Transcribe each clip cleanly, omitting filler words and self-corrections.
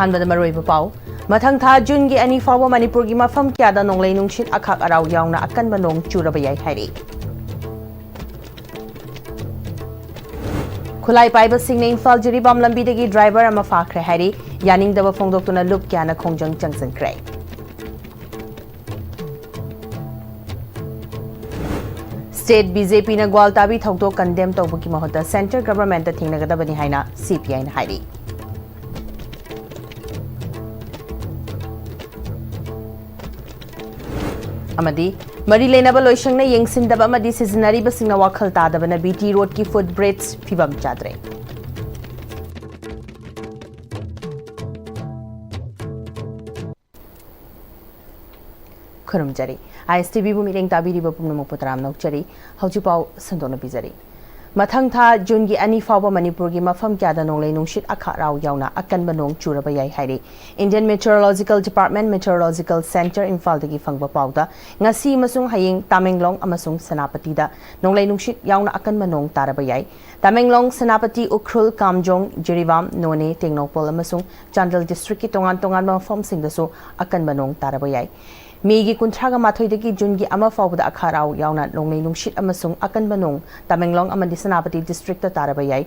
ꯑꯍꯥꯟꯕꯗ ꯃꯔꯨꯑꯣꯏꯕ ꯄꯥꯎ ꯃꯊꯪ ꯊꯥ ꯖꯨꯟꯒꯤ 2 ꯐꯥꯎꯕ ꯃꯅꯤꯄꯨꯔꯒꯤ ꯃꯐꯝ ꯀꯌꯥꯗ ꯅꯣꯡꯂꯩ ꯅꯨꯡꯁꯤꯠ ꯑꯈꯥꯛ ꯑꯔꯥꯎ ꯌꯥꯎꯅ ꯑꯀꯟꯕ ꯅꯣꯡ ꯆꯨꯔꯕ ꯌꯥꯏ ꯍꯥꯏꯔꯤ ꯈꯨꯠꯂꯥꯏ ꯄꯥꯏꯕꯁꯤꯡꯅ ꯏꯝꯐꯥꯜ ꯖꯤꯔꯤꯕꯥꯝ ꯂꯝꯕꯤꯗꯒꯤ ꯗ꯭राꯏꯚꯔ ꯑꯃ ꯐꯥꯈ꯭ꯔꯦ ꯍꯥꯏꯔꯤ ꯌꯥꯅꯤꯡꯗꯕ ꯐꯣꯡꯗꯣꯛꯇꯨꯅ ꯂꯨꯞ ꯀꯌꯥꯅ ꯈꯣꯡꯖꯪ ꯆꯪꯁꯤꯟꯈ꯭ꯔꯦ स्टेट बीजेपी ने ग्वालताबी थौदोक कंडेम तौबकी महत्ता सेंटर गवर्नमेंट थेंगनगदबनी हाइना सीपीआई ने हाइरी अमदी मरी लेनब लोइसंगना येंगसिनदब अमदी सिजनरीबसिंगना वाखल तादबना बीटी रोड की फुटब्रिड्ज फिबम चादरे खुरुमजरी ISTV बुमिरेंग ताबीरिबा पुनमुपु तराम नौचरी हौजिपाव संदोना बिजरी मथंग था जून की 2 फाउबा मणिपुर की मफम क्यादा नोंगलै नुंशित अखाराव यावना अकनबा नोंग चुरबा याई हाइरी Indian meteorological department meteorological centre Imphal दगी फंगबा पाउदा ngasi amasung haying Tamenglong amasung Senapati da nonglai nungshit yauna akanba nong taraba yai Tamenglong Senapati Ukhrul Kamjong Jiribam None Tengnopol amasung Chandel district ki tongan tongan mafam singdasu akanba nong taraba yai मेगी कुंथ्रागा माथोइदगी जुनगी अमा फाउबदा अखाराव यावना नोंगलै नुंशित अमसुंग अकनबा नोंग Tamenglong अमदि सनापति district तारबा याई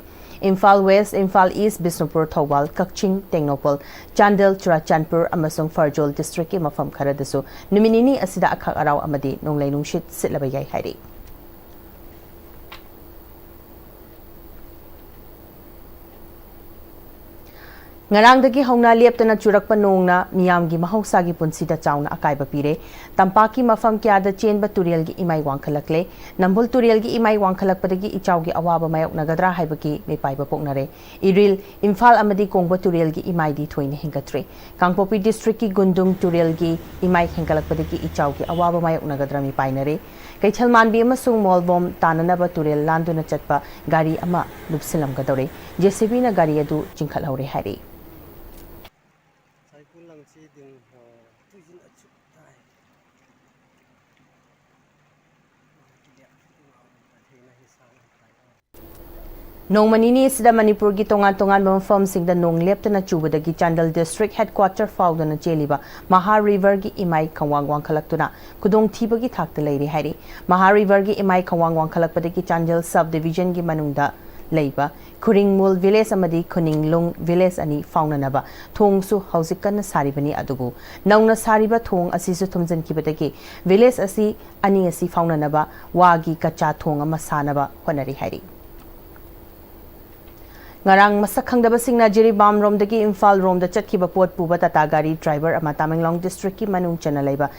Imphal west Imphal east Bishnupur Thoubal Kakching Tengnoupal Chandel Churachandpur अमसुंग Pherzawl district की मफम खरदसु नुमिनिनी असिदा अखा अराव अमदि नोंगलै नुंशित सिटलबा याई हाइरी ngarangdagi hongna leptana churakpa nongna miyamgi mahausa gi punsida chauna akaiba pire tampaki mafam kyada chenba turial gi imai wangkhalakle nambul turial gi imai wangkhalakpadagi ichaugi awaba mayok nagadra haibaki mepaiba poknare iril imphal amadi kongba turial gi imai di thoine hingatre kangpopi district ki gundum turial gi imai hingkalakpadagi ichaugi awaba mayok nagadra mepainare kaithalmanbi amasung molbom tananaba turial landuna chatpa gari ama lupsilamgadore JCB na gari adu chingkhalhaure hari नोंमनिनी सिदा मणिपुर की तोंगान तोंगान मफम सिंगदा नोंग लेप्तना चुबदगी Chandel district headquarter फाउदना चेलिबा महा river की इमाई खवांग वांखलक्तुना खुदोंग थीबगी थाक्ता लेरि हाइरि महा river की इमाई खवांग वांखलक्पदगी Chandel sub division की मनुंगदा लेबा खुरिंगमूल village अमदी खुनिंगलुंग village अनि फाउननबा थोंगसु हौजिक कन्न सारिबनी अदुबु नौना सारिबा थोंग असिसु थुमजनकिबदगी विलेज असि अनि असि फाउननबा वागी कच्चा थोंग अमा सानबा होनरि हाइरि ngarang masak khangdabasingna Jiribam romdagi Imphal romda chatkiba pot puba tata gari driver ama Tamenglong district ki manung chana leiba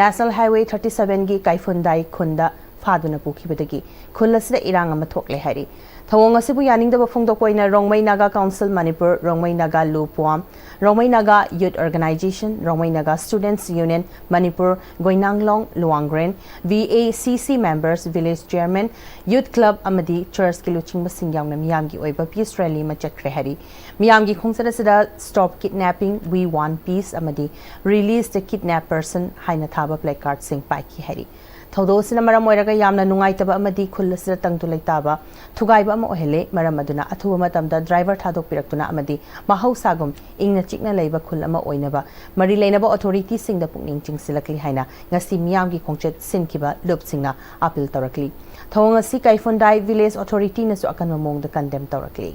National Highway 37 gi Kaifundai khunda faduna pukhibadagi khulasida irang ama thokle hari thawong asibu yaningdaba phongdokpoina Rongmai Naga Council Manipur Rongmai Naga Lupuam Rongmai Naga Youth Organization Rongmai Naga Students Union Manipur Goinanglong Luangren VACC members village chairman youth club amadi church ki luchingba singyangna miyamgi oiba peace rally ma chakre hari miyamgi khungsada sida stop kidnapping we want peace amadi release the kidnapped person haina thaba placard sing pai ki hari थौदोसिना मरम ओइरगा यामना नुंगाइतबा अमदी खुल्लसिदा तंगतु लैताबा थुगाइबा अमा ओहेले मरम अदुना अथुबा मतमदा driver थादोक पिरक्तुना अमदी महौसागुम इंगना चिकना लैबा खुल अमा ओइनबा मरि लैनबा authority सिंगदा पुकनिंग चिंगसिलकली हाइना ngasi miyamgi khongchet sinkiba lupsingna appeal tawrakli thawngasi Kaifundai village authority nasu akan mamongda condemn tawrakli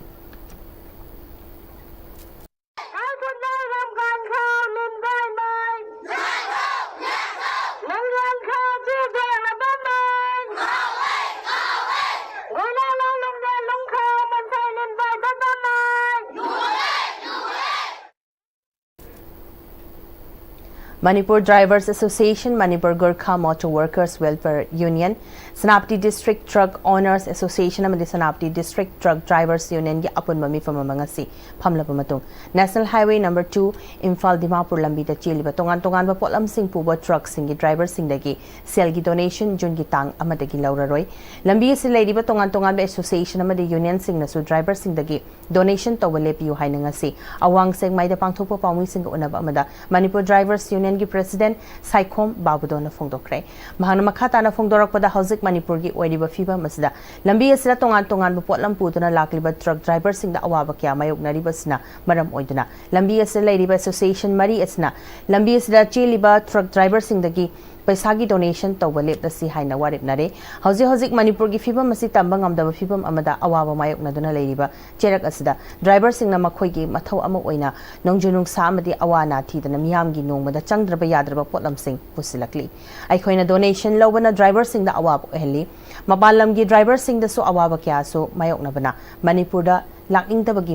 Manipur Drivers Association, Manipur Gurkha Motor Workers Welfare Union, Senapati District Truck Owners Association amadi Senapati District Truck Drivers Union gi apun mami famamangasi phamlaba matung National Highway number 2 Imphal Dimapur lambi da cheliba tongan tongan ba polam sing puba truck sing gi driver sing dagi sel gi donation jun gi tang amadagi lauraroi lambi se leiriba tongan tongan ba association amadi union sing na su driver sing dagi donation tawale piu haina ngasi awang seng mai da pangthokpa pawmi sing unaba amada Manipur Drivers Union ꯒꯤ president Saikhom ꯕꯥꯕꯨꯗꯣꯅ ꯐꯣꯡꯗꯣꯛꯈ꯭ꯔꯦ ꯃꯍꯥꯛꯅ ꯃꯈꯥ ꯇꯥꯅ ꯐꯣꯡꯗꯣꯔꯛꯄꯗ ꯍꯧꯖꯤꯛ ꯃꯅꯤꯄꯨꯔꯒꯤ ꯑꯣꯏꯔꯤꯕ ꯐꯤꯚꯝ ꯑꯁꯤꯗ ꯂꯝꯕꯤ ꯑꯁꯤꯗ ꯇꯣꯉꯥꯟꯕ ꯄꯣꯠꯂꯝ ꯄꯨꯗꯨꯅ ꯂꯥꯛꯂꯤꯕ ꯇ꯭ꯔꯛ ꯗ꯭राꯏꯚꯔꯁꯤꯡꯗ ꯑꯋꯥꯕ ꯀꯌꯥ ꯃꯥꯌꯣꯛꯅꯔꯤꯕꯁꯤꯅ ꯃꯔꯝ ꯑꯣꯏꯗꯨꯅ ꯂꯝꯕꯤ ꯑꯁꯤꯗ ꯂꯩꯔꯤꯕ ꯑꯦꯁꯣꯁꯤꯌꯦꯁꯟ ꯃꯔꯤ ꯑꯁꯤꯅ ꯂꯝꯕꯤ ꯑꯁꯤꯗ ꯆꯦꯜꯂꯤꯕ ꯇ꯭ꯔꯛ ꯗ꯭राꯏꯚꯔꯁꯤꯡꯗꯒꯤ पैसागी डोनेशन तौब लेपसी हाइना वारेपनारे हौजिक मणिपुर की फिल्म असी तंबा ngamdaba फिल्म अमदा अवाबा मायोकनादुना लेरिबा चेरक असिदा ड्राइवर सिंगना मखोइगी मथौ अमा ओइना नोंजुनुंग सामदि अवाना थीदना मियामगी नोंगमदा चंगद्रबा याद्रबा पोटलम सिंग पुसिलकली अइखोइना डोनेशन लौबना ड्राइवर सिंगदा अवाब ओहली मपाल लमगी ड्राइवर सिंगदसु अवाबा क्यासु मायोकनाबना मणिपुरदा लाकिंगदबगी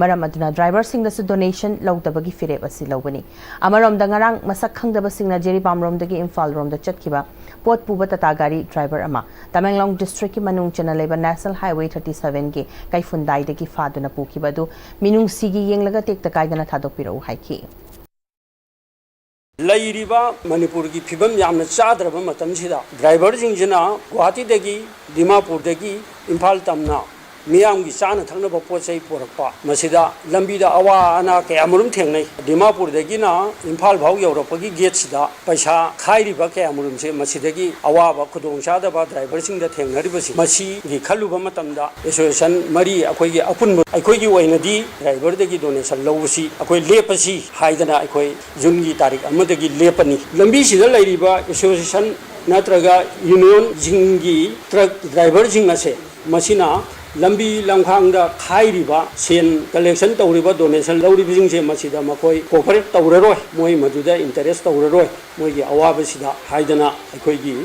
मरम अदुना ड्राइवर सिंगदसु डोनेशन लौदबगी फिरेब असि लौबनी अमरमदा ngarang masak khangdaba singna jeri bamromdagi imphal romda chatkiba pot puba tata gari driver ama Tamenglong district ki manung chana leba national highway 37 ki kaifundai dagi faduna pukiba du minung sigi yenglaga tekta kaidana thadokpiro haiki लैरिबा Manipur की film यामना चाद्रबा मतमसिदा driver जिंजना Guwahati दगी Dimapur दगी Imphal तमना मियाम की चाना थंगनबा पोचै पोरकपा मसिदा लंबीदा अवा अना कयामरुम थेंगनै दिमापुर दगिना इम्फाल भाव यौरपगी gate सिदा पैसा खाइरिबा कयामरुम से मसिदगी अवाबा खुदोंचादबा driver सिंग दा थेंगनरिबसि मसि गी खलुबा मतमदा एसोसिएशन मरी अखोइगी अपुन अखोइगी ओइनदी ड्राइवर दगी डोनेशन लौबसि अखोइ लेपसि हाइदना अखोइ जुन की तारीख अमदगी लेपनी लंबी सिदा लैरिबा एसोसिएशन नत्रगा यूनियन जिंगी ट्रक ड्राइवर जिंग असे मसिना लंबी लंखांगदा खाइरिबा सेन कलेक्शन तौरिबा डोनेशन लौरिबिजिंगसे मसिदा मखोइ कोऑपरेट तौररोय मोय मदुदा इंटरेस्ट तौररोय मोयगी अवाबसिदा हाइदना अखोइगी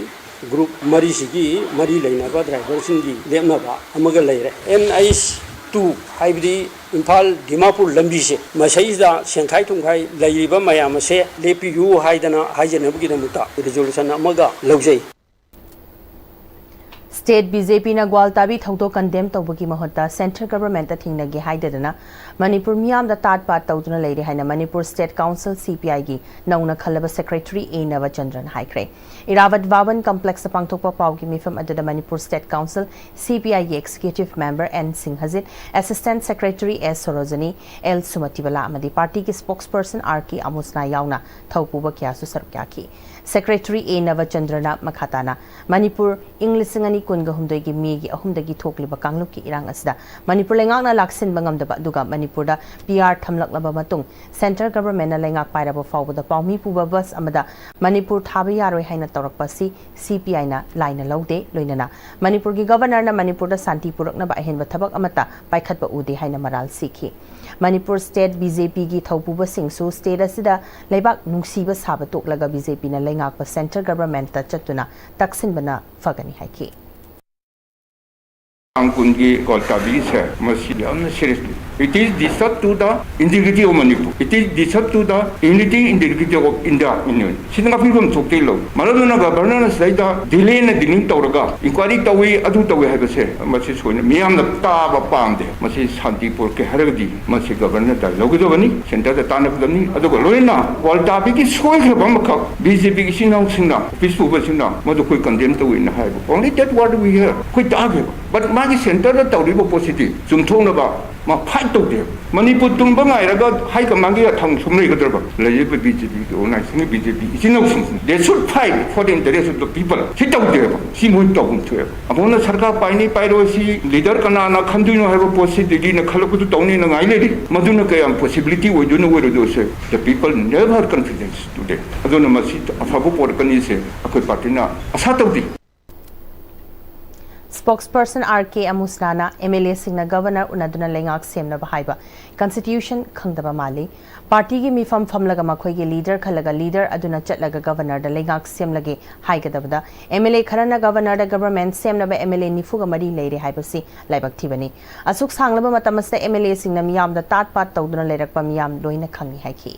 ग्रुप मरीसिगी मरी लेनाबा ड्राइवर सिंगी लेपनाबा अमगा लेरे NH2 हाइबदी इम्फाल दिमापुर लंबी से मसैदा सेंखाइ थुंखाइ लैरिबा मयाम से लेपियु हाइदना हाइजनबगिदमुता रिजोल्यूशन अमगा लौजै स्टेट बीजेपी ना ग्वालताबी थौदो कंडेम तौबगी महत्ता सेंट्रल गवर्नमेंट थिंगनगे हाइदना मणिपुर मियाम दा तात पात तौदुना लेरे हाइना मणिपुर स्टेट काउंसिल CPI गी नौना खलबा सेक्रेटरी A नवचंद्रन हाइख्रे इरावत वावन कॉम्प्लेक्स पांगथोकपा पावगी मिफम अददा मणिपुर स्टेट काउंसिल CPI गी एक्जीक्यूटिव मेंबर N सिंह हजित assistant secretary S Sarojini L Sumatibala अमदी पार्टी की spokesperson RK अमुसना यावना थौपुबा क्यासु सरक्याकी secretary A नवचंद्रना मखाताना Manipur इंग्लिसिंगनी कुनगा हुमदगी Maggi अहुमदगी थोकलिबा कांगलुक की इरांग असदा मणिपुर लेंगाकना लाक्सिन बंगमदबा दुगा मणिपुर दा PR थमलकलबा मतुंग सेंट्रल गवर्नमेंट ना लेंगाक पाइरबा फावबदा पावमी पुबा बस अमदा मणिपुर थाबा यारोय हाइना तौरकपासी CPI ना लाइना लौदे लोइनना मणिपुर की गवर्नर ना मणिपुर दा शांति पुरकनबा अहेनबा थबक अमता पाइखतबा उदे हाइना मराल सिखी मणिपुर स्टेट BJP की थौपुबा सिंगसु स्टेट असिदा लेबाक नुंसीबा साबा तोकलगा BJP ना लेंगाकपा सेंट्रल गवर्नमेंट ता चतुना तक्सिनबना Phagni हाइकी Angkungi Goltabi sir, Masidan seriously. It is disturbed to the integrity of Manipur. It is disturbed to the unity integrity of India Union. Sinanga film Sokelo. Maradona governor said the delay in the Dining Toraga. Inquiry Tawi Adu Tawi have a say. Masis when Miam the Taba Pande, Masis Santipur Keharadi, Masi Governor Logodovani, Center the Tanakani, Adogolina, Goltabi is so Bamaka, BJP is in Sina, peaceful Vasina, Madukui condemned to win high. Only that what we hear. Quite argue. But मागी centre तौरीब पोसिटी चुमथोनब मा fight तौदे मणिपुर तुंब गायरगा हाई कमांगी थंग सुमलेगद्रब लेजिब BJP ओनाइसिंग BJP इसिनौसिंग दे should fight for the interest of the people सी तौदे सी मोइ तौगुम थुए अबोना सरकार पाइनी पाइरोसी लीडर कनाना खंदुनो हाइबो पोसिटी न खलकुदु तौनी न गाइलेरी मदुना कयाम पॉसिबिलिटी ओइदुनो ओइरोदोसे the people never confidence today अदोना मसी अफाबो पोरकनी से अखोय पार्टीना आशा तौदी स्पोक्सपर्सन RK अमुसनाना MLA सिंगना गवर्नर उनदुना लेंगाक सेमनबा हाइबा कॉन्स्टिट्यूशन खंगदबा माली पार्टी की मिफम फमलगा मखोइगे लीडर खलगा लीडर अदुना चटलगा गवर्नर द लेंगाक सेमलगे हाइगदबदा MLA खरना गवर्नर द गवर्नमेंट सेमनबा MLA निफुगा मरी लेरे हाइबसी लाइबक थिबनी असुक सांगलबा मतमसते MLA सिंगना मियाम द तात पात तौदुना लेरकपा मियाम लोइना खंगी हाइखी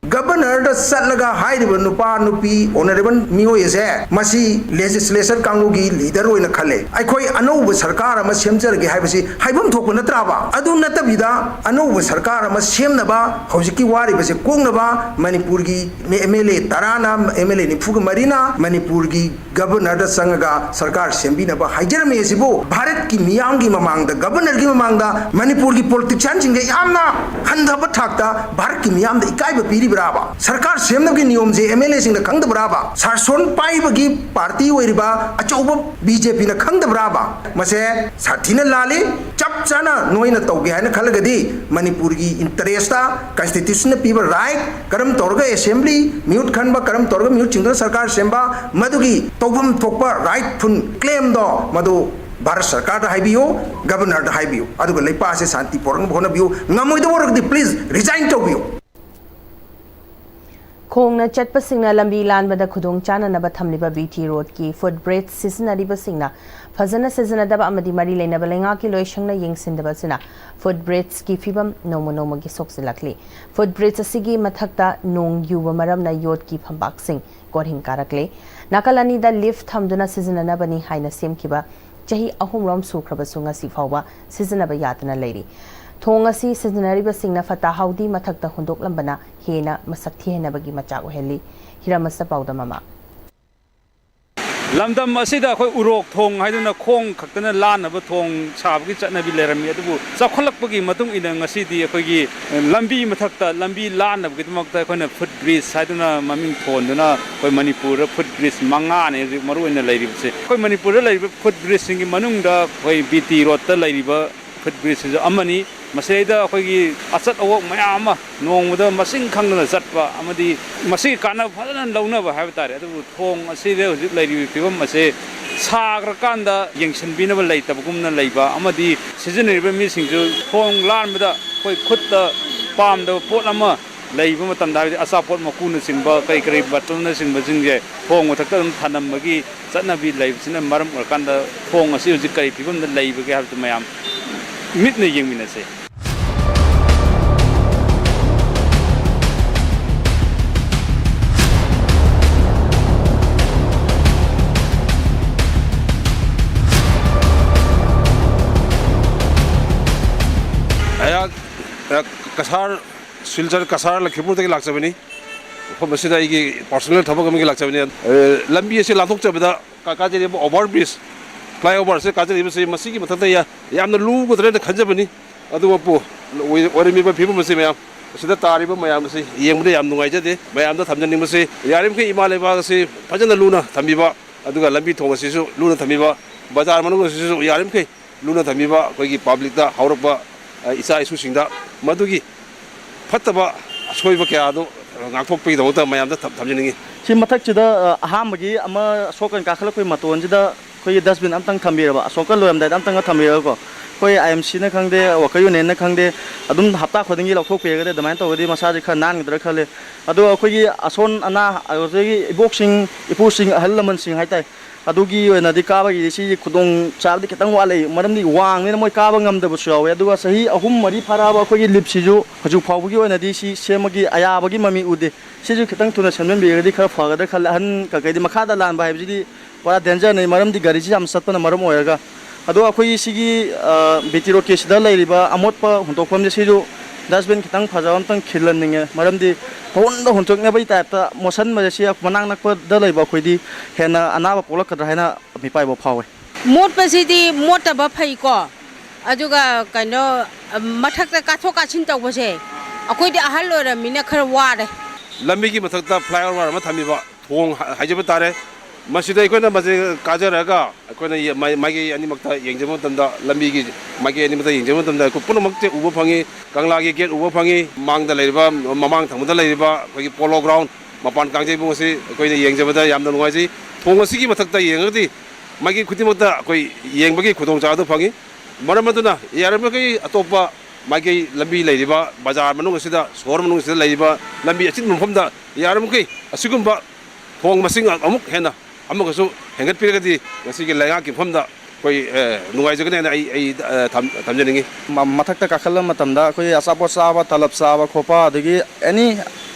Governor the चलगा हाइरिबा नुपा नुपी ऑनरेबल मियोयसे मसी लेजिस्लेशन कांगुगी लीडर ओइना खले अखोई अनौब सरकार अमा सेमजरगे हाइबसी हाइबम थोप नत्राबा अदु नतबिदा अनौब सरकार अमा सेमनबा हौजिकी वारिबसे कोंगनबा मणिपुर की एमएलए तराना एमएलए निफुग मरीना मणिपुर की गवर्नर दा संगगा सरकार सेमबिनबा हाइजरमे सिबो भारत की मियाम की ममांग दा गवर्नर की ममांग दा मणिपुर की पॉलिटिशियन सिंगे यामना हंधब थाकता भारत की मियाम दा इकाइब पीरिबराबा सरकार सेमनब की नियम से एमएलए सिंग दा खंगदबराबा सारसोन पाइबगी पार्टी ओइरिबा अचौब बीजेपी ना खंगदबराबा मसे साथीना लाली चप चाना नोइना तौगे हाइना खलगदी मणिपुर की इंटरेस्टा कॉन्स्टिट्यूशन पीब राइट करम तौरगा असेंबली म्यूट खनबा करम तौरगा म्यूट चिंगदा सरकार सेंबा मधुगी तौबम थोकपा राइट फुन क्लेम दो मधु भारत सरकार दा हाइबियो गवर्नर दा हाइबियो अदुगा लेपा से शांति पोरंग भोनबियो ngam प्लीज रिजाइन तौबियो खोंगना चटपसिंगना लंबी लानबदा खुदोंग चाननबा थमलिबा बीटी रोड की फुटब्रेथ सिजनरिबसिंगना फजना सिजनदबा अमदि मरी लेनबा लेंगा की लोइशंगना यिंगसिंदबसिना फुटब्रेथ्स की फिबम नोमो नोमगी सोक्सिलखली फुटब्रेथ्स असिगी मथक्ता नोंग युवा मरमना योट की फंबाक्सिंग कोरहिंग कारकले नाकलानीदा लिफ्ट थमदुना सिजननबनी हाइना सेमकिबा चाही अहुमरोम सुख्रबसु ngasi फावबा सिजनबा यातना लेरी थोंग असी सिजनरिबसिंगना फता हाउदी मथक्ता हुंदोकलंबना हेना मसक थेनबगी मचाक ओहेली हिरामसा पाउदममा लमदम असिदा अखोय उरोक थोंग हाइदुना खोंग खक्तना लानब थोंग साबगी चटनबी लेरमी अदुबु चखलकपगी मतुंग इना ngasiदी अखोयगी लंबी मथक्ता लंबी लानबगी दमक्ता अखोयना फुट ब्रिज हाइदुना ममिंग थोनदुना अखोय मणिपुर फुट ब्रिज मंगा ने मरु इना लेरिबसे अखोय मणिपुर लेरिब फुट ब्रिज सिंगी मनुंगदा अखोय बीटी रोड ता लेरिबा फुट ब्रिज जो अमनी मसेदा अखोयगी अचत अवक मयाम नोंगदा मसिंग खंगना चटपा अमदी मसी काना फजना लौनबा हाइब तारे अदु थोंग असिदे हुजिक लेरिबि फिबम असे साग्रकांदा यंगसनबिनबा लेतबगुमना लेबा अमदी सिजनरिबा मिसिंजु थोंग लानबदा अखोय खुत्ता पामदा पोट अमा लेबा मतमदा असापोट मकुना सिंबा कई कई बटलना सिंबा जिंगे थोंग मथक्ता थानमबगी चटनबि लेबसिना मरम अरकांदा थोंग असी हुजिक कई फिबमदा लेबगे हाबतु मयाम मिटने यंगमिनसे कसार सिलचर कसार लखीमपुर तक लाक्चबनी मसिदा की पर्सनल थबक अमगी लाक्चबनी लंबी से लाथोक्चबदा काजेरी ओवर ब्रिज फ्लाईओवर से काजेरी से मसिगी मथता यामना लुगदरे खंजबनी अदुपो ओरिमिबा फिबम से मयाम सिदा तारिबा मयाम से येंगबदे याम नुंगाइजदे मयामदा थमजनिंग से यारिमखे इमा लेबा से फजना लुना थमिबा अदुगा लंबी थोंग सिसु लुना थमिबा बाजार मनुंग सिसु यारिमखे लुना थमिबा कोई पब्लिक दा हौरबा इसा इशू सिंदा मधुगी फत्तबा सोइबा कयादो गांथोकपगीदमता मयामदा थमजनिंगी सी मथक्सिदा अहामगी अमा सोकन काखलकोय मतोनजिदा कोई डस्टबिन अमतंग थम्बिरबा सोकन लोयमदा अमतंग थम्बिरको कोई आईएमसी ने खंगदे वकयुने ने खंगदे अदुम हप्ता खदिंगी लौथोकपेगदे दमाइन तौगदी मसाजे खर नानगदर खले अदो अखोगी असोन अना अजोगी इबोक्सिंग इपुसिंग अहल लमनसिंग हाइताय अदुगी ओइनादि काबगी सी खुदोंग चाबदि खतंग वाले मरमदि वांगने मोय काबा ngamदबसु यावे अदुगा सही अहुम मरी फराबा अखोगी लिपसिजु हजु फावबगी ओइनादि सी सेमगी अयाबगी ममी उदे सिजु खतंग तुना सनमन बेगदि खर फागदर खल हन ककैदि मखादा लान बाइबजिदि परा डेंजर नै मरमदि गाड़ी जी जाम सतपना मरम ओयरगा अदो अखोगी सिगी बीटी रोड के सिदा लेरिबा अमोटपा हुंतोकफम सिजु डस्टबिन खतंग फजावमतंग खिलनिंगे मरमदि होंद हुंतोकनेबई टाइपता मोशन मजेसी मनांग नकप द लेबा खोइदि हेना अनाबा पोलकदर हैना मिपाइबो फावे मोटपसिदि मोटबा फैको अदुगा कनो मथक्ता काथो काछिन तौबसे अखोइदि अहल ओरमिना खर वारे लंबी की मथक्ता फ्लाईओवर अमा थमिबा थोंग हाइजब तारे मसिदा इकोना मजे काजरगा इकोना मागे अनिमक्ता यंगजम तंदा लंबी की मागे अनिमक्ता यंगजम तंदा को पुनमक्ते उबो फंगी कंगला के गेट उबो फंगी मांगदा लेरिबा ममांग थंगदा लेरिबा कोई पोलो ग्राउंड मपान कांजे बुंगसी कोई यंगजबदा यामना नुगाइजी थोंगसी की मथक्ता यंगदी मागे खुतिमक्ता कोई यंगबगी खुदोंग चादो फंगी मरमदुना यारमकै अतोपा मागे लंबी लेरिबा बाजार मनुंगसिदा सोर मनुंगसिदा लेरिबा लंबी अचिन मफमदा यारमकै असिगुंबा थोंग मसिंग अमुक हेना अमुकसु हेंगत पिरगदी ngasi के लेगा की फमदा कोई नुगाइजगने आई थमजनिंगी मथक्ता काखल मतमदा कोई असापो साबा तलब साबा खोपा अदगी any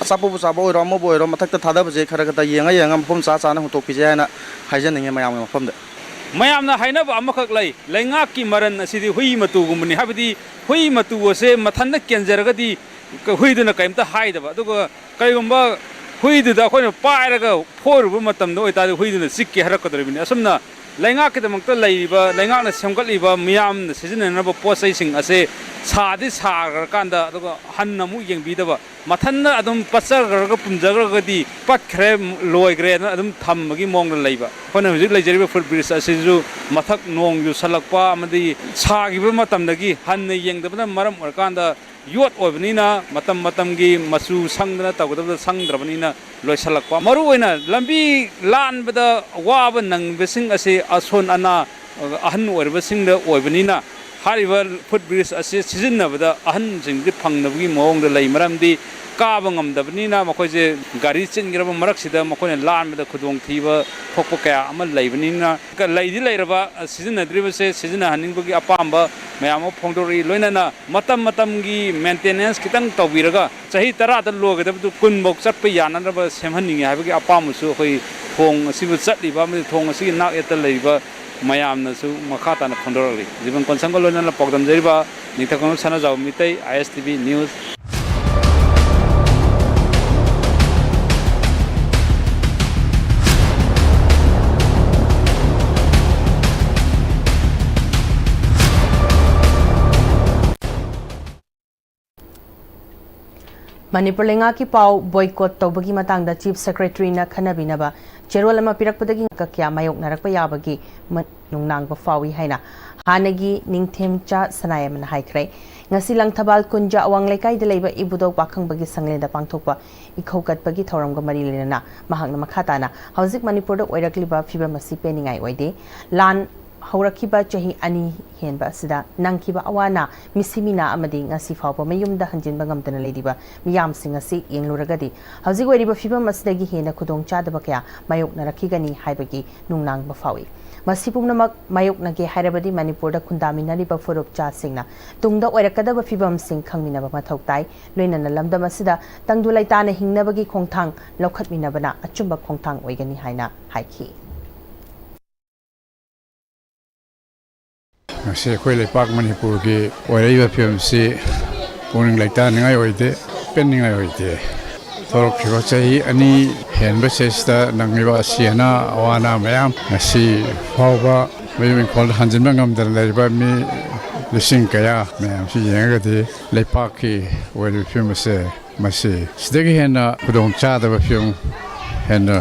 asapu sabu ro mo boy ro mathak ta thada bje khara kata yenga yenga mphom cha cha na hutok pi je na haijan ninge mayam mphom de mayamna hainaba amakak lay laingak ki maran asidi hui matu gumni habidi hui matu ose mathanda kenjaragadi huiduna kaimta haidaba aduga kaigumba huiduna khoi pairaga phorubu matamno oitadi huiduna sikki harakadribini asumna laingak ki damakta laiba laingak na semgatliba miyam na sizinanaba posai sing ase sadi sagar kanda aduga hanna mu yengbidaba mathanda adum pasarga pumjagaragadi pakhre loigre na adum thammagi mongna laiba khona hujik laijariba food bridge asisu mathak nong yu salakpa amadi sagiba matamdagi hanna yengdabna maram orkanda yot oibnina matamgi masu sangdana tawdabda sangdrabnina loisalakpa maru oina lambi lanbada waba nangbesing ase ason ana ahan orbasingda oibnina hariba food bridge ase sijinnabada ahan jingdi phangnabgi mawongda lay maramdi kaaba ngamdabnina makoje gari chingraba maraksida makone lanbada khudong thiba thokpa kaya ama laibnina laidi lairaba sijinnadribase sijinna haningbagi apamba mayam phongdori loinana matamgi maintenance kitang tawbiraga chahi 10 da logadabdu kun bok chatpa yananaba semhaningi habagi apamusu khoi thong asibu chatliba ma thong asigi nak eta leiba mayamna su makhata na phondorali jiban konsangol loinana pogdam jeriba nithakon sana jaw mitai ISTV news Manipur lenga ki pau boycott tawbagi matangda chief secretary na khanabinaba cherol ama pirakpadagi kakya mayok narakpa yabagi nungnang ba fawi haina hanagi ningthemcha sanayam na haikre ngasi langthabal kunja awang lekai de leiba ibudok pakhang bagi sangleda pangthokpa ikhokat bagi thoramga mari lenana mahakna makhatana hauzik manipur da oirakliba fiba masi peningai oide lan haurakhiba chahi ani henba sida nangkiba awana misimina amadi ngasi fawpa mayumda hanjinba ngamdana leidiba miyam singasi yengluragadi hauzik oiriba fiba masdagi hena khudong chadaba kya mayok narakhigani haibagi nungnang ba fawi masipumnamak mayok nage hairabadi manipur da khundaminariba furup cha singna tungda oirakadaba fibam sing khangminaba mathoktai loinana lamdam asida tangdulaitana hingnabagi khongthang lokhatminabana achumba khongthang oigani haina haiki से कोई लेपाक मणिपुर की ओरैबा film से पुनिंग लाइटा निगाय ओइदे पेनिंगाय ओइदे थोरक खिबा चाहि अनि हेनबा सेस्ता नंगिबा सियाना अवाना मयाम नसी फावबा मेमिन कॉल हंजिनबा ngamdar लाइबा मी लिसिंग कया मयाम सि येंगदि लेपाक की ओरैबा फिल्म से मसी सिदगी हेना खुदों चादबा फिल्म हेना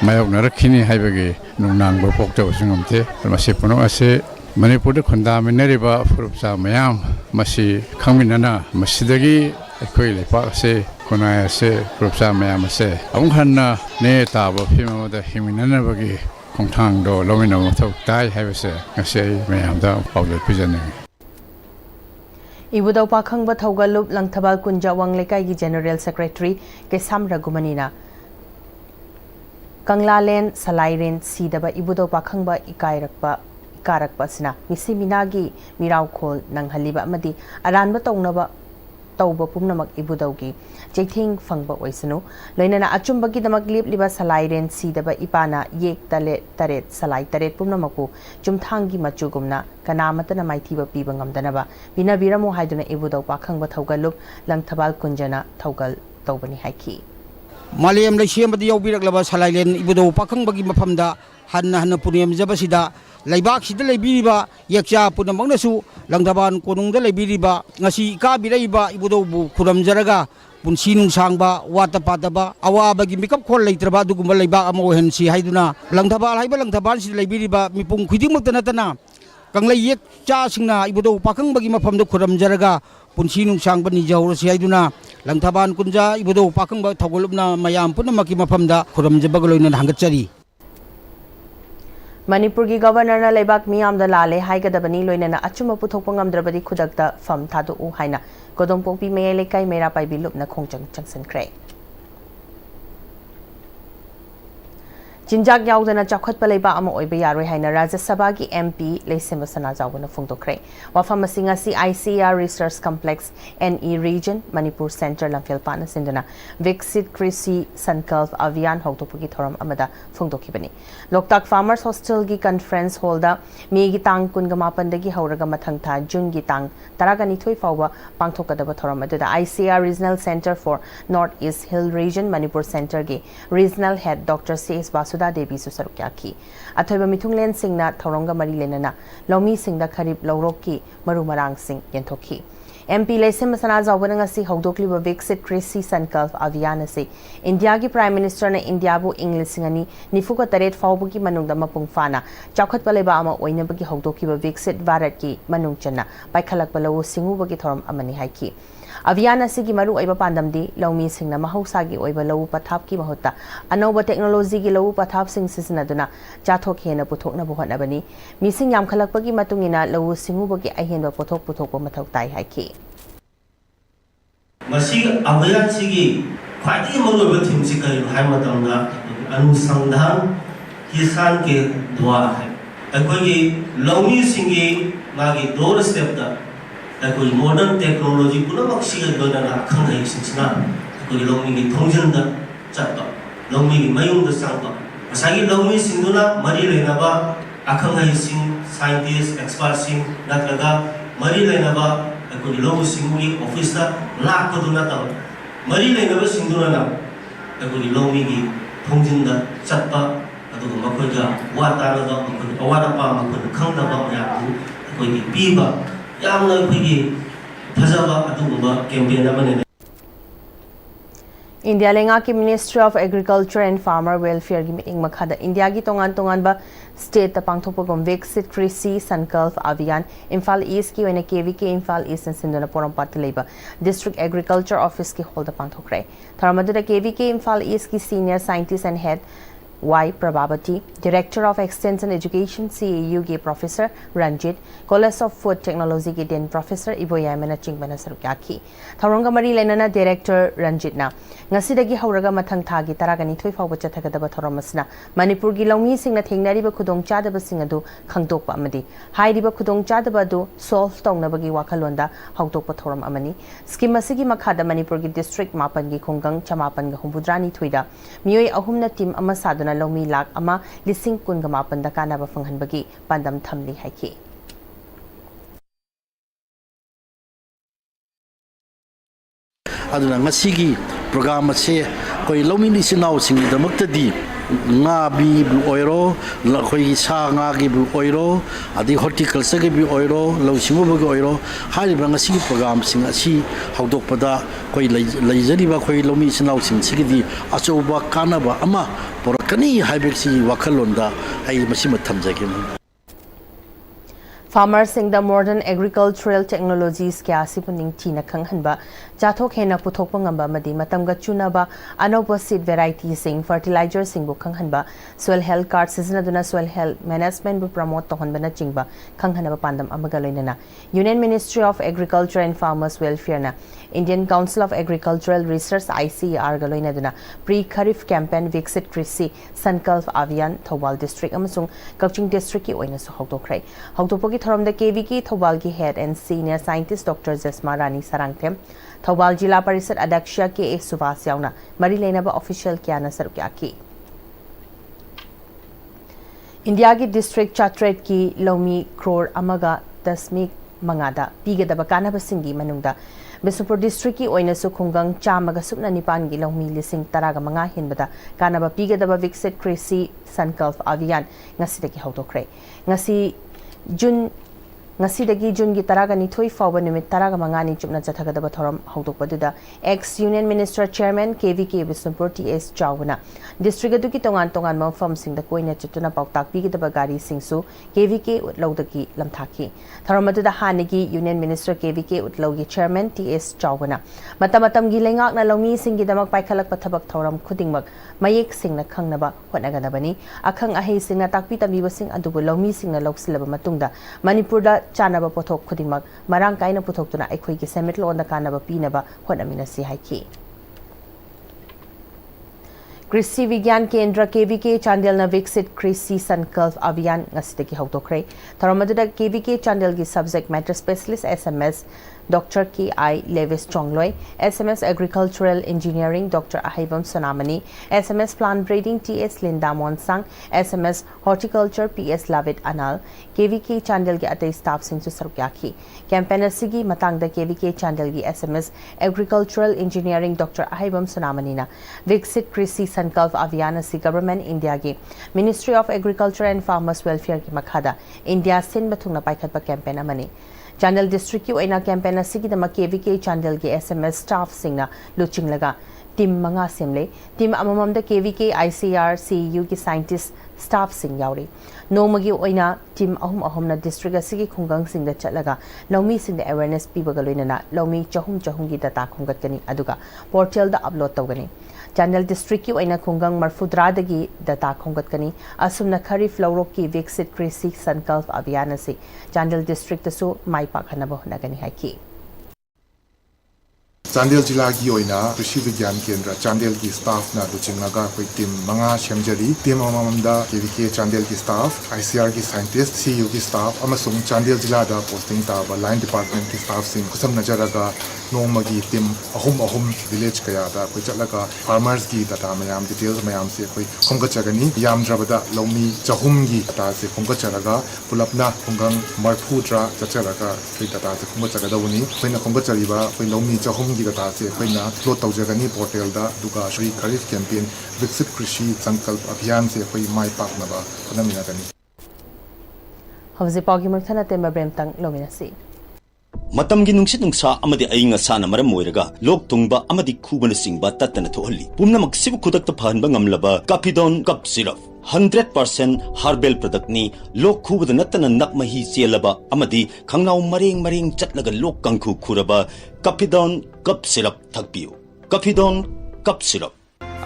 मायक नरखिनि हाइबगी नुंनांबा पोक्तबा सिंगमते मसी पुनो असे Manipur khundaminariba furupsa mayam masi khangminana masidagi akhoi lepak se kunaya se furupsa mayam se amkhanna ne taba phimamada himinana bagi khongthang do lomina mathok tai haibase ngase mayam da pawle pijane Ibudau pakhangba thaugalup langthabal kunja wanglekai gi general secretary ke samragumanina Kanglalen Salairen sidaba ibudau pakhangba ikairakpa karakpasna misiminagi miraukol nang haliba amadi aranba tongnaba tawba pumnamak ibudawgi jaithing fangba oisanu loinana achumbagi damak liba salairen sidaba ipana yek tale taret salai taret pumnamaku chumthangi machugumna kanamatana maithiba piba ngamdanaba binabiramo haiduna ibudaw pakhangba thaugalup langthabal kunjana thaugal tawbani haiki Maliam Lasiamadi Yobiraklaba Salailen Ibudo Pakangbagi Mapamda Hanna Puniam Zabasida Laibak Sida Libiriba Yakja Punamangnasu Langdaban Konungda Libiriba Nasi Kabiraiba Ibudo Kuram Jaraga Punsinung Sangba Watapataba Awa Bagi Mikap Kol Latraba Dugumba Laiba Amohensi Haiduna Langdabal Haiba Langdaban Sida Libiriba Mipung Kudimutanatana Kanglay Yakja Singna Ibudo Pakangbagi Mapamda Kuram Jaraga Punsinung Sangba Nijau Siaiduna Langtaban Kunja Ibudo Pakangba Togolubna Mayam Punamaki Mapamda Kuram Jabagaloin Hangachari Manipur ki governor na laibak miyam da lale haigadabani loinana achuma puthokpa ngamdrabadi khudakta fam thadu u haina Kodongpongpi mayai lekai mera paibi lupna khongchang changsankre चिंजाक याउदना चाखत पलेबा अमा ओइबा यारोय हाइना राज्य सभा की MP लेसेम सना जावना फोंदोखरे वाफम सिंगा सी ICR research complex NE region Manipur centre Lamphel पाना सिंदना विकसित कृषि संकल्प अभियान हौदोपगी थोरम अमदा फोंदोखिबनी लोकताक फार्मर्स हॉस्टल की कॉन्फ्रेंस हॉल दा मे की तांग कुनगा मापनदगी हौरगा मथंग था जून की तांग तरागनिथोय फावबा पांगथोकदबा थोरम अदुदा ICR regional centre for north east hill region Manipur centre के regional head doctor CS Vasudha Devi सुसरुक्या की अथोइबा मिथुंगलेन सिंगना थौरंगा मरी लेनना लौमी सिंगदा खरीब लौरोक की मरु मरांग सिंग यंथोखी MP लेसेम सना जावना ngasi हौदोकलिबा विकसित कृषि संकल्प अभियान से इंडिया की प्राइम मिनिस्टर ने इंडिया बु इंग्लिसिंगनी निफुका तरेट फावबगी मनुंगदा मपुंग फाना चाखत पलेबा अमा ओइनबगी हौदोकिबा विकसित भारत की मनुंग चन्ना पाइखलक लौ सिंगुबगी थौरम अमनी हाइकी अभियान की मरु ओइबा पांदमदी लौमी सिंगना महौसागी ओइबा लौ पथाप की महत्ता अनौबा टेक्नोलॉजी की लौ पथाप सिंग सिजनदुना चाथोक हेना पुथोकना होटनबनी मिसिंग यामखलकपगी मतुंगिना लौ सिंगुबगी अहेनबा पोथोक पुथोकबा मथौ ताई हाइकी मसी अभियान सिगी ख्वाइदगी मरुब थीम से कई हाई मतंगा अनुसंधान किसान के द्वार है अखोगी लौमी सिंगी मागी दोर स्टेप दा अखोगी मॉडर्न टेक्नोलॉजी पुनमक सिगा दोना अखंग है सिंसना अखोगी लौमी की थोंजन दा चत्ता लौमी की मयुंग दा सांपा असागी लौमी सिंदुना मरी लेनाबा अखंग है सिंग साइंटिस्ट एक्सपर्ट सिंग नत्रगा मरी लेनाबा अखोगी लौमी सिंगी ऑफिस दा लाख दुना ता मरी लेनाबा सिंदुना ना अखोगी लौमी की थोंजन दा चत्ता अदुगा मखोइगा वातारगा मखोइ अवारपा मखोइ खंगदबा मयाबु अखोगी पीबा यामना अखोगी फजबा अदुगुबा कैंपेन अमने इंडिया लेंगा की ministry of agriculture and farmer welfare की मीटिंग मखादा इंडिया की तोंगान स्टेट पांगथोपगम विकसित कृषि संकल्प अभियान इम्फाल ईस्ट की ओइना KVK इम्फाल ईस्ट सिंधुना पोरमपात लेबा डिस्ट्रिक्ट एग्रीकल्चर ऑफिस की होल्ड पांगथोखरे थरमदुदा KVK इम्फाल ईस्ट की senior scientist and head Y. Prabhavati, Director of Extension Education CAU के Professor Ranjit, College of Food Technology के Dean Professor Iboyamana Chingbana Sarukyaki, Tharonga Mari Lenana Director Ranjit na, Ngasidagi Hauraga Matang Tagi Taragani Tui Fawa Chatakadaba Thoromasna, Manipur gi Longmi Singna Thingnariba Kudong Chadaba Singadu, Kangdokpa Amadi, Haidiba Kudong Chadabadu, Solve Tongnabagi Wakalonda, Hautokpa Thoram Amani, Skimasigi Makada Manipur gi District Mapangi Kungang Chamapan Humbudrani Tuida, Mioi Ahumna Team Amasada Lomi Lak Ama Lising Kungamapan da Kanaba Fanghanbagi Pandam Thamli Haiki. Aduna ngasigi program se koi lomi ni sinau sing damakta di nga bi bu oiro la koi sa nga gi bu oiro adi horticulture gi bu oiro lo simu bu oiro hari bang ngasigi program sing asi haudok pada koi laijari ba koi lomi sinau sing sigi di achoba kanaba ama porakani haibexi wakalonda ai masima thamjagi Farmers sing the modern agricultural technologies kya sipuning tina khanghanba chathok hena puthokpa ngamba madi matamga chunaba anopa seed varieties sing fertilizer sing bu khanghanba soil health card siznaduna soil health management bu promote tohonba na chingba khanghanaba pandam amaga loinana Union Ministry of Agriculture and Farmers Welfare na Indian Council of Agricultural Research ICAR galoina duna pre kharif campaign viksit krishi sankalp abhiyan Thobal district amasung Kaching district ki oina su hawdokrai hawdokpogi from the KVK Thobal ki head and senior scientist Dr. Jesma Rani Sarangthem Thobal Jila Parisad Adaksha K.A. Subhas Yauna Mari Lenaba official Kiana Sarukyaki India ki district Chatret ki Lomi Crore Amaga Dasmik Mangada Pigadaba Kanaba Singi Manungda Bisupur district ki oina su khungang chamaga supna nipan gi lomi lising taraga manga hinbada kanaba pigadaba viksit krishi sankalp abhiyan ngasidagi hawdokre ngasidagi June gi taraga ni thoi fawa nimit taraga manga ni chupna chathagadaba thoram hawdokpaduda ex Union Minister Chairman KVK Bisnupur TS Chawna district adu ki tongan mafam sing da koina chutuna pautak pigadaba gari singsu KVK utlawdagi lamthaki tharamadda hanigi Union Minister KVK utlawgi Chairman TS Chawna matamatam gi lengak na lomi sing gi damak paikhalak pathabak thoram khudingmak mayek sing na khangnaba honagadabani akhang ahi sing na takpi tabiba sing adubu lomi sing na loksilaba matungda Manipur da chanaba pothok khudingmak marang kaina pothoktuna aikhoi gi semitlo onda kanaba pinaba honamina si haiki कृषि विज्ञान केंद्र KVK Chandel विकसित कृषि संकल्प अभियान की हौतोखरे थरमदुदा KVK Chandel की subject matter specialist SMS Dr. K.I. Levis Chongloy, SMS Agricultural Engineering Dr. Ahibam Sonamani, SMS Plant Breeding T.S. Linda Monsang, SMS Horticulture P.S. Lavit Anal, KVK Chandel ki atay staff sing su sarukyaki. Campaigner sigi matang da KVK Chandel ki SMS Agricultural Engineering Dr. Ahibam Sonamani na Viksit Krishi Sankalp Abhiyan si Government India ki Ministry of Agriculture and Farmers Welfare ki makhada India sin bathung na paikhat pa campaign amani. Chandel district की ओइना campaign असिगी दमा KVK Chandel के SMS staff सिंगना लुचिंग लगा team मंगा सेमले team अममम द KVK ICR CU की scientist staff सिंग यावरी नोमगी ओइना टीम अहुम अहुमना डिस्ट्रिक्ट असिगी खुंगंग सिंग द चलगा लौमी सिंग द अवेयरनेस पीबगा लोइना लौमी चहुम चहुम की डाटा खुंगतकनी अदुगा पोर्टल द अपलोड तौगनी चांदेल डिस्ट्रिक्ट की ओइना खुंगंग मरफुद्रादगी डाटा खुंगतकनी असुमना खरीफ लौरोक की विकसित कृषि संकल्प अभियान से चांदेल डिस्ट्रिक्ट सो माई पाखनब होनगनी हाइकी चांदेल जिला की ओइना कृषि विज्ञान केंद्र चांदेल की स्टाफ ना लुचिंगनागा कोई टीम मंगा शेमजरी टीम अममदा केवीके चांदेल की स्टाफ ICR की साइंटिस्ट CU की स्टाफ अमसुंग चांदेल जिला दा पोस्टिंग ताबा लाइन डिपार्टमेंट की स्टाफ सिंग खुसम नजरगा नोमगी टीम अहुम अहुम विलेज कया दा कोई चलगा फार्मर्स की डाटा मयाम डिटेल्स मयाम से कोई खुंगचगनी यामद्रबदा लौमी चहुम की डाटा से खुंगचरगा पुलपना खुंगंग मरफुद्रा चचरगा कोई डाटा से खुंगचगदवनी कोइना खुंगचरिबा कोई लौमी चहुम की डाटा से कोइना लोड तौजगनी पोर्टल दा दुगा श्री खरीफ कैंपेन विकसित कृषि संकल्प अभियान से कोई माई पाकनबा होनमिनागनी हवजे पागी मरथना तेमा ब्रेमतंग लोमिनासी मतमगी नुंसित नुंसा अमदि अइंग असाना मरम मोइरगा लोक तुंगबा अमदि खुबन सिंगबा तत्तना थोहल्ली पुमनमक सिबु खुदक्ता फहनबा ngamlaba Capidon Cup Syrup 100% herbal product ni lok khubada natana nakmahi chelaba amadi khangnaw maring maring chatlaga lok kangkhu khuraba Capidon Cup Syrup thakpiu Capidon Cup Syrup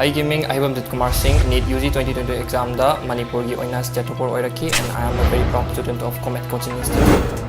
I giving Ahibam Kumar Singh NEET UG 2022 exam da Manipuri oina state topper oiraki and I am a very proud student of Comet Coaching Institute.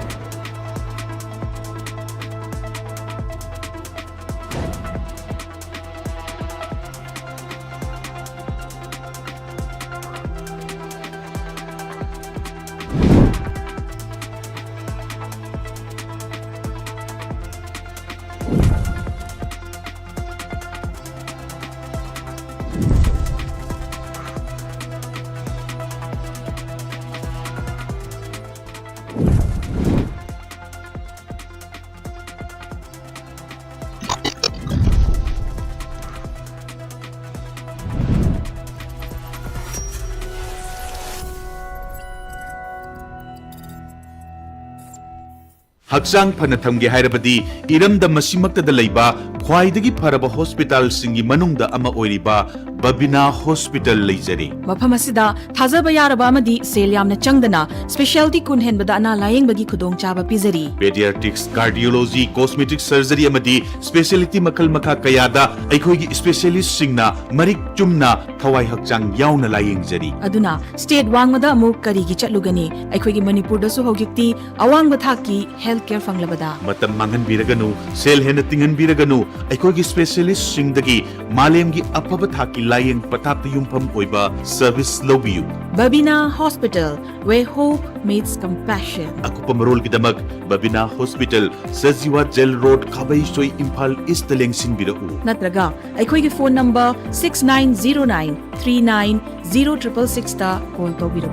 हक्सांग फन थमगे हाइरबदी इरमदा मसिमक्तदा लैबा ख्वाइदगी फरबा hospital सिंगी मनुंगदा अमा ओइरिबा बबिना हॉस्पिटल लैजरी मफम असिदा थाजबा यारबा अमदी सेल यामना चंगदना स्पेशलिटी कुन हेनबदा अना लायेंगबगी खुदोंग चाबा पिजरी पेडियाट्रिक्स कार्डियोलॉजी कॉस्मेटिक सर्जरी अमदी स्पेशलिटी मखल मखा कयादा अखोगी स्पेशलिस्ट सिंगना मरिक चुमना थवाई हक्चांग यावना लायेंगजरी अदुना स्टेट वांगमदा अमुक करीगी चटलुगनी अखोगी मणिपुरदसु हौजिक्ति अवांगबा थाकी हेल्थ केयर फंगलबदा मतम मांगन बिरगनु सेल हेन तिंगन बिरगनु अखोगी स्पेशलिस्ट सिंगदगी मालेमगी अफब थाकी लायेंग पताप युमफम ओइबा सर्विस लोबियु Babina hospital where hope meets compassion अकुपमरोल गिदमक Babina hospital Sajiwa jail road खाबई सोई इम्फाल ईस्ट लेंगसिन बिरउ नत्रगा अखोगी फोन नंबर 6909390666 ता कॉल तौबिरउ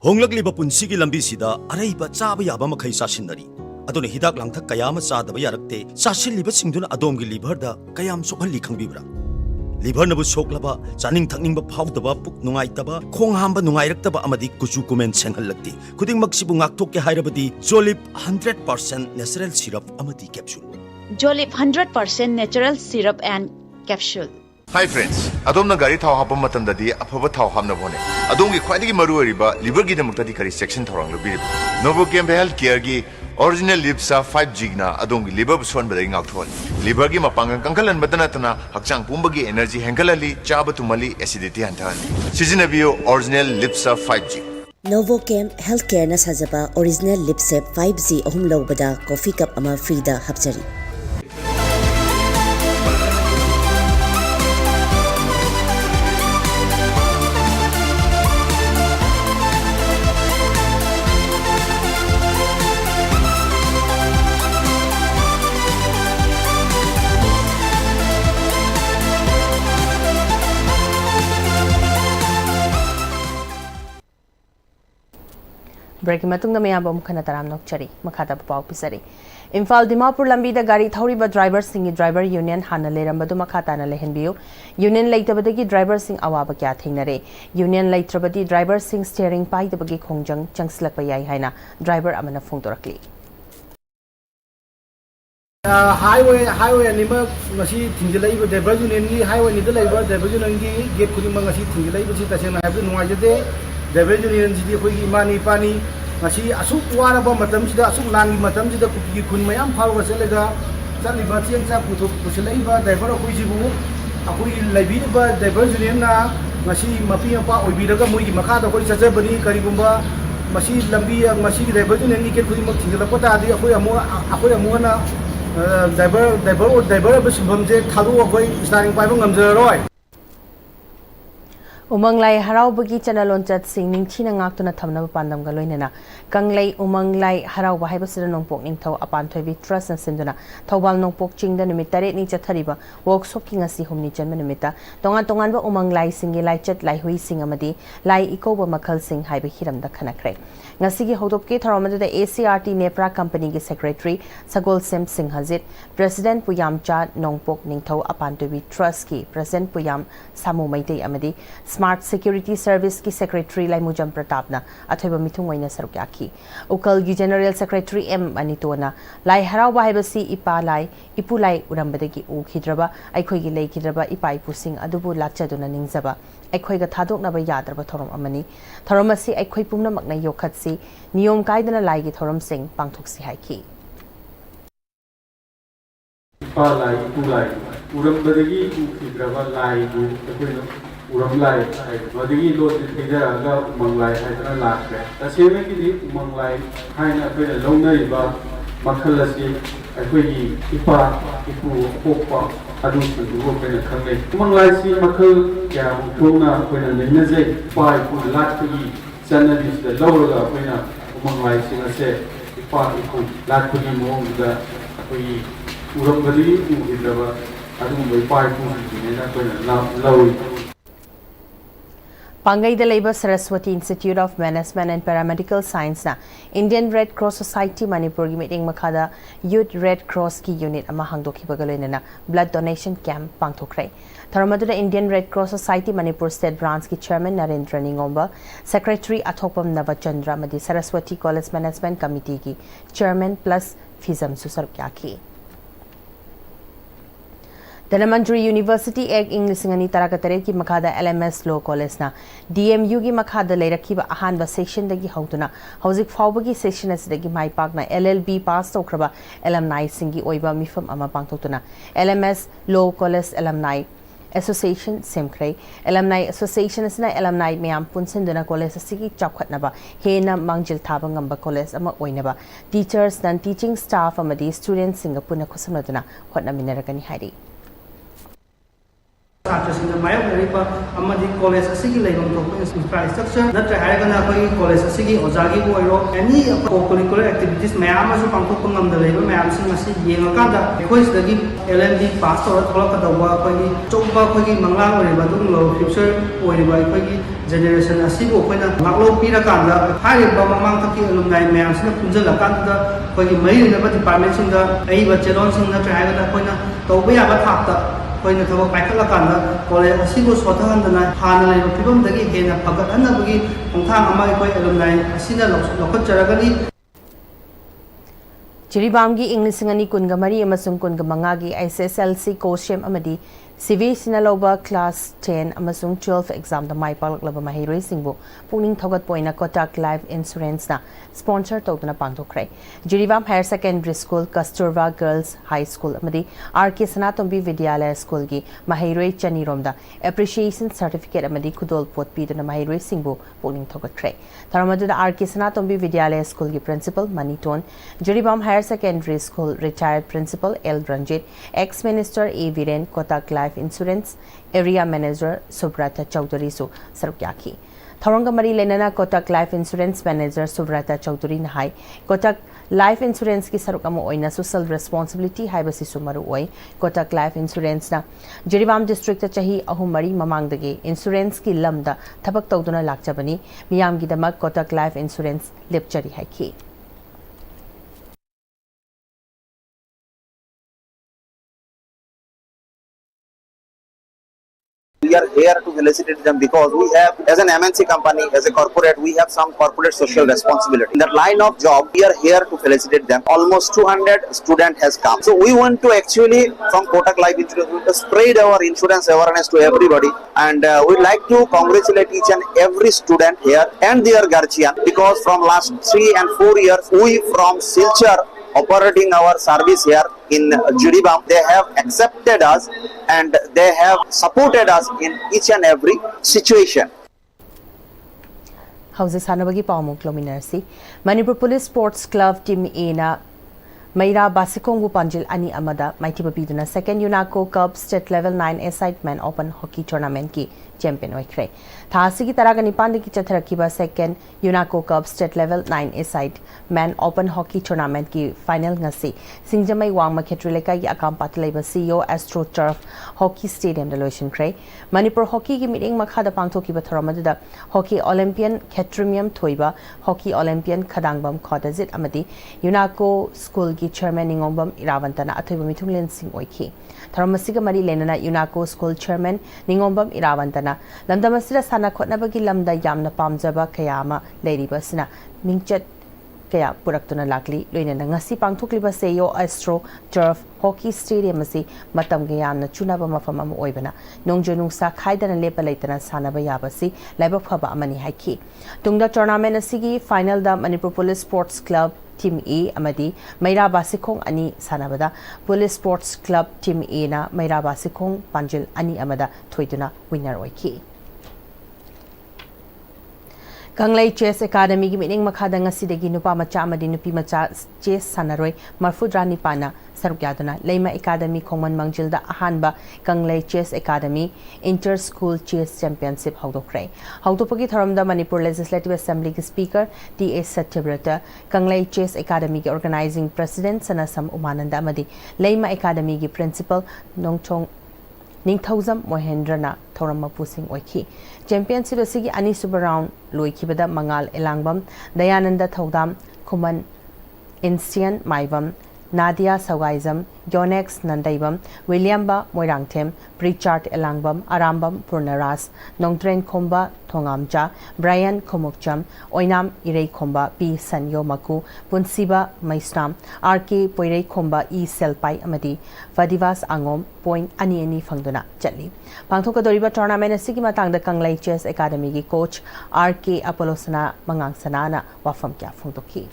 होंगलकलिबा पुंसिगी लंबीसिदा अरैबा चाबा याबा मखै सासिनरी अदुने हिदाक लांथक कयाम चादबा यारक्ते सासिलिबा सिंगदुना अदोमगी लिभरदा कयाम सोखल्ली खंगबिब्रा लिभर नबु सोखलबा चानिंग थकनिंग फाउदबा पुक नुंगाइतबा खोंग हांबा नुंगाइरक्तबा अमदी कुचु कुमेन सेंहल्लक्ति खुदिंग मक्सिबु ngakthokke हाइरबदी जोलिप 100% नेचुरल सिरप अमदी capsule Jolip 100% natural syrup and capsule Hi friends, adom na gari thau hapam matam dadi afaba thau hamna bone. Adom gi khwaidagi maru oriba liver gi damukta di kari section thorang lo biri. Novocam Health Care gi original Lipsa 5G na adom gi liver buson badai ngak thol. Liver gi mapangang kangkalan badana tana hakchang pumbagi energy hengalali chaba tumali acidity hantan. Sizinabiyo original Lipsa 5G. Novocam Health Care na sajaba original Lipsa 5G ahum lobada coffee cup ama free da hapchari. Break मतुंग मयाब मुखना तराम नोकचरी मखादा पाव पिसरी इम्फाल दिमापुर लंबी गाड़ी थौरीब ड्राइवर सिंह ड्राइवर यूनियन हाना लेरंबदु मखाताना लेहनबियु यूनियन लेतबदगी ड्राइवर सिंह अवाब क्या थेंगनरे यूनियन लेत्रबदी ड्राइवर सिंह स्टीयरिंग पाइदबगी खोंजंग चंगसलक याई हाइना ड्राइवर अमना फोंदोरकली हाईवे अनिमक ngasi thingjalaiba driver union gi highway ni da laiba driver union gi gate khuding ma ngasi thingjalaiba si tasena habu nuaijade driver union ji khoi gi mani pani ngasi asuk waraba matam sida asuk langi matam sida kuki khun mayam phawga selega chaliba chiang cha putho pusilaiba driver khoi ji bu akoi laibi ba driver union na ngasi mapi pa oibiraga moi gi makha da khoi chajabani karigumba masi lambi ngasi driver union gi gate khuding ma thingjalapa ta di akoi amu na driver बसुंफमजे थादु अखोई steering पाइबो ngamjaroi Umanglai हराउबगी चनलोंचत सिंह निंगथिना ngaktuna thamnaba pandam ga loinena kanglai umanglai Haraoba हाइबसिदा Nongpok Ningthou Apanthobi trust न सिंदुना थौबाल नोंपोक चिंगदा निमित तारेत नि चथरिबा वर्कशॉप की ngasi humni chanma nimita tongan tongan ba umanglai singi laichat laihui sing amadi lai ikoba makhal sing haiba hiramda khanakre ngasi gi hodop ke tharamada da ACRT nepra company gi secretary sagol sem singh hazit president puyamcha nongpok ningthau apantobi trust ki president puyam samu maitei amadi Smart Security Service की Secretary Lai Mujam Pratapna अथवा मिथुंग वैना सरुक याखी उकल की General Secretary M अनितोना लाई हराव बाहेबसी इपा लाई इपु लाई उरंबदगी उखिद्रबा अखोई लाई खिद्रबा इपा इपुसिंग अदुबु लाचदुना निंगजबा अखोई गा थादोकनबा याद्रबा theorem अमनी theorem असि अखोई पुंगनमकना योखतसी नियम कायदना लाई की थोरम सिंह पांगथोकसी हाइकी इपा लाई इपु लाई उरंबदगी उखिद्रबा लाई बु अखोई उरमलाई मदगी लोट दिदरगा उमंगलाई हाइदना लाखरे तसेमे की उमंगलाई हाइना अखोइना लौनरिबा मखल असि अखोइगी इपा इपु पोपा अदुसुदु अखोइना खंगले उमंगलाई सि मखल क्या थोंना अखोइना लेनजे इपा इपु लाखगी चनदिसदा लौरगा अखोइना उमंगलाई सिंगसे इपा इपु लाखगी मोंगदा अखोइगी उरमबदगी उगिद्रबा अदुम इपा इपु जिनेना अखोइना लौरी Pangai the Labour Saraswati Institute of Management and Paramedical Science na Indian Red Cross Society Manipur gi meeting makada Youth Red Cross ki unit ama hangdokhi bagalena na blood donation camp pangthokrai tharamadu da Indian Red Cross Society Manipur State Branch ki chairman Narendra Ningomba Secretary Athopam Navachandra madi Saraswati College Management Committee ki chairman plus Fizam Susarkyaki Dhanamantri University Egg English ngani tarakatare ki makada LMS Law College na DMU gi makada leirakhiba ahanba section dagi hautuna hauzik fawbagi section asidagi maipak na LLB pass tokraba alumni singi oiba mifam ama pangtotuna LMS Law College Alumni Association Semkrai Alumni Association asina alumni meyam punsinduna college asigi chapkhatnaba hena mangjil thaba ngamba college ama oinaba teachers nan teaching staff amadi students singa puna khosamladuna hotna minarakani hairi छात्रसिंह मायोगरिबा अमदि college असिगी लेबम थोप infrastructure नत्र हायगना कोई college असिगी ओजागी बोइरो एनी को-करिकुलर एक्टिविटीज मयाम असु पांथोप ngam da leiba mayam sing asi yenga da ekoi sidagi LMD pass tor tholak dawa kogi chouba kogi manglang oriba dum lo future oriba kogi generation asi bo koina ngaklo pira kanda hariba mamang thaki alumni mayam sing punjala kanda kogi mai na department sing da ai ba chelon sing natra haygana koina tawba ya ba thapta कोई थबक पाइखलाकांदा college असिबो सोथाहंदना हाना लेबो फिबमदगी हेना फगतहनबगी खोंथांग अमा कोई एलुमनाइ असिना लोखचरगनी Chiribamgi English ngani kunga mari amasung kunga mangagi SSLC Koshem amadi CV Sinaloba Class 10 amasung 12 exam da mai palaklaba mahiroi singbu puning thogat poina Kotak Life Insurance na sponsor tawtuna pangthokrai Jiribam Higher Secondary School Kasturba Girls High School amadi RK Sanatombi Vidyalaya School gi mahiroi chaniromda appreciation certificate amadi kudol pot piduna mahiroi singbu puning thogatrai tharamadu da RK Sanatombi Vidyalaya School gi principal Maniton Jiribam Higher Secondary School retired principal L Ranjit ex-minister A Viren Kotak Life Insurance Area Manager Subrata Chaudhary su sarukyaki Tharanga mari lenana Kotak Life Insurance Manager Subrata Chaudhary nahai Kotak life insurance की सरुक Amo ओइना social responsibility हाइबसी सुमरु ओइ Kotak life insurance ना Jiribam district चाही अहु मरी ममांगदगे insurance की lambda थबक तौदुना लाक्चबनी मियाम की दमक कोटक लाइफ इंश्योरेंस लेपचरी हाइकी We are here to felicitate them because we have, as an MNC company, as a corporate, we have some corporate social responsibility. In that line of job, we are here to felicitate them. Almost 200 students has come. So we want to actually, from Kotak Life Insurance, to spread our insurance awareness to everybody. And we'd like to congratulate each and every student here and their guardian, because from last 3 and 4 years, we from Silchar operating our service here in Juribam, they have accepted us and they have supported us in each and every situation. How's Sanabagi Pamuk Lominarsi? Manipur Police Sports Club Team A na Maira Basikongu Panjil Ani Amada, Mighty Babiduna, second UNACO Cup State Level 9 A-Side Men Open Hockey Tournament ki champion Oikre. Thasi ki Taraga Nipandi ki Chatharakiba second UNACO Cup State Level 9 A-Side Men Open Hockey Tournament ki final ngasi. Singjamay Wang Maketrileka ki Akam Patleba CEO Astro Turf Hockey Stadium Delusion Cray. Manipur Hockey ki meeting Makhada Pangtoki Batharamada Hockey Olympian Ketrimium Toiba Hockey Olympian Kadangbam Kodazit Amadi UNACO School ki Chairman Ningombam Iravantana Athiba Mitunglen Sing Oiki. Tharamasiga Mari Lenana UNACO School Chairman Ningombam Iravantana Lamdamasira Sana Kotnabagi Lamda Yamna Pamjaba Kayama Lady Basina Mingchet Kaya Puraktuna Lakli Luina Ngasi Pangtukliba Seyo Astro Turf Hockey Stadium Asi Matam Gayamna Chunaba Mafama Oibana Nongjunung Sa Kaidana Lepa Laitana Sanaba Yabasi Laba Phaba Amani Haiki Tungda Tournament Asigi Final da Manipur Police Sports Club Team A Amadi Maira Basikong Ani Sanabada Police Sports Club Team A na Maira Basikong Panjil Ani Amada Thoiduna winner Oiki Kanglai Chess Academy gi meeting makhada ngasidagi nupa macha amadi nupi macha chess sanaroi marfudra nipana sarukyaduna Leima Academy Khongman Mangjilda ahanba Kanglai Chess Academy Inter School Chess Championship haudokre haudopagi tharamda Manipur Legislative Assembly ki Speaker T.A. Satyabrata Kanglai Chess Academy ki Organizing President Sanasam Umananda amadi Leima Academy ki Principal Nongchong Ningthauzam Mohendrana Thorama Pusing Oiki Championship asigi ani super round loikibada Mangal Elangbam Dayananda Thodam Kuman Instian Maibam Nadia Sawaizam Yonex Nandaibam Williamba Moirangthem Richard Elangbam Arambam Purnaras Nongtren Komba Thongamja Brian Komokcham Oinam Irei Komba P Sanyo Maku Punsiba Maistam RK Poirei Komba E Selpai Amadi Vadivas Angom Point Ani Fangduna Chatli Pangthokadoriba Tournament asigi matangda Kanglai Chess Academy gi coach RK Apolosana Mangang Sanana wafam kya phungtoki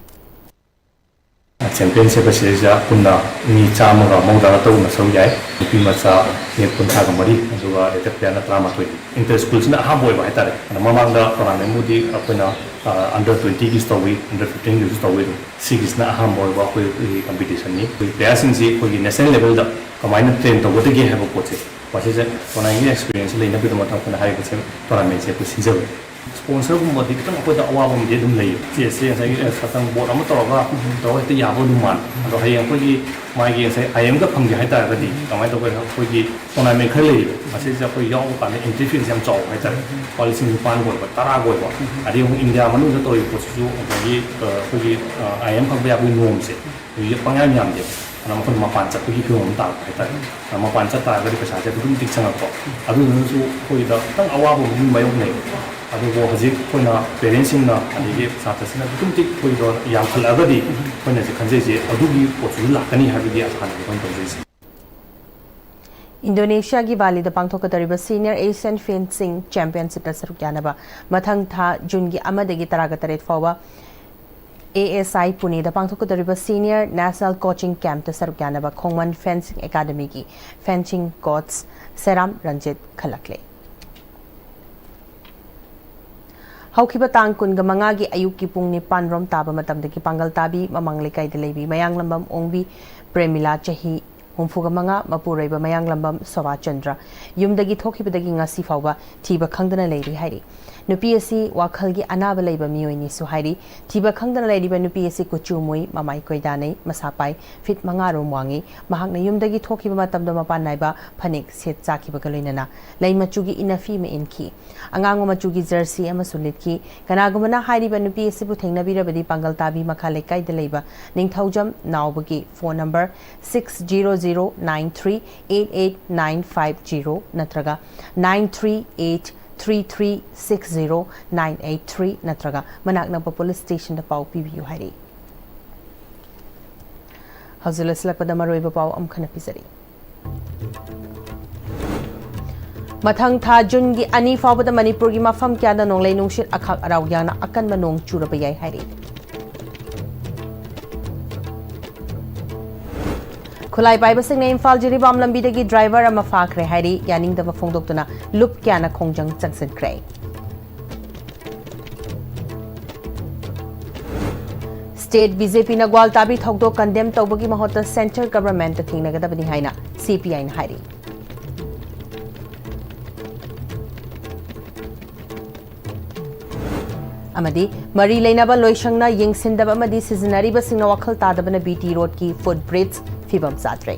Championship asija punna ni chamaga mawda to na so yai pi macha ne punta ga mari aduga eta piana trama to inter schools na ha boy ba etare mamangda tournament mudi apuna under 20 ki story under 15 ki story six na ha boy ba ko competition ni players in ji ko national level da kamaina train to bote ge have ko che wase je tournament experience le na bi ma ta kuna hai ko che tournament che ko sinja sponsor ko modi kitang ko da awa bom de dum lei che se sai satang board am to ga to te ya bo dum man ado hai ko gi mai gi sai I am ga phang gi hai ta ga di kamai to ko gi tournament khai lei ase ja ko yong pa ne entry fee jam chaw hai ta policy ni pan go ba tara go ba adi hong India manu ja to ko su ko gi I am phang ba bu nom se yi pang ya nyam de nama kon mapan chat ko gi ko om ta hai ta nama mapan chat ta ga di pasa ja dum tik chang ko adu nu su ko da tang awa bo mi mai nei adugo hajik koina parenting na adigi satasina tumti koido yam khalagadi koina je khanje je adugi pochu lakani habidi asan ko tonjisi Indonesia gi Bali da pangthokadariba Senior Asian Fencing Championship da sarukyanaba mathang tha June gi amadagi taraga taret fawa ASI Pune da pangthokadariba Senior National Coaching Camp da sarukyanaba Khongman Fencing Academy gi fencing coach Seram Ranjit Khalakle Haukiba tang kun ga manga gi ayuk ki pung ni panrom taba matam de ki pangal tabi mamang lekai de lebi mayang lambam ongbi premila chahi humfugamanga Mapuraiba Mayanglambam Sawa Chandra Yumdagi Thokibadagi ngasi fawba thiba khangdana leiri hairi nupi asi wakhalgi anaba leiba miyoini su hairi thiba khangdana leiriba nupi asi kuchumui mamai koidanai masapai fit manga rom wangi mahakna yumdagi thokiba matamda mapan naiba phanik set chakiba galoinana leimachugi inafi me inki angango machugi jersey ama sulitki kanagumana hairiba nupi asi bu thengnabirabadi pangal tabi makhale kaida leiba ningthaujam nawbagi phone number 600938895 natraga 9383360 natraga manaknapa police station da pau pibiu hari hazula slakpada maroiba pau amkhana pisari mathang tha jun gi ani fawbada manipur gi mafam kya da nonglei nungshit akhak araw yana akan manong churaba yai hari Kulai Bible Sing name Fal Jiribam Lambidagi driver ama fakre hari yaning da phongdoktuna lup kya na khongjang changsen kray State BJP na gwal tabi thokdo condemn tawbagi mahota central government ta thingna gada bani haina CPI na hari amadi mari leinaba loisangna yengsindaba amadi seasonary ba singna wakhal tadabana BT road ki footbridge Fibam Sadre.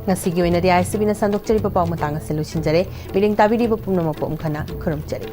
Ngasigi oina di ICB na sandok chari pa pau matanga selu sinjare biling tabi di pa pumna mapo umkhana khurum chari.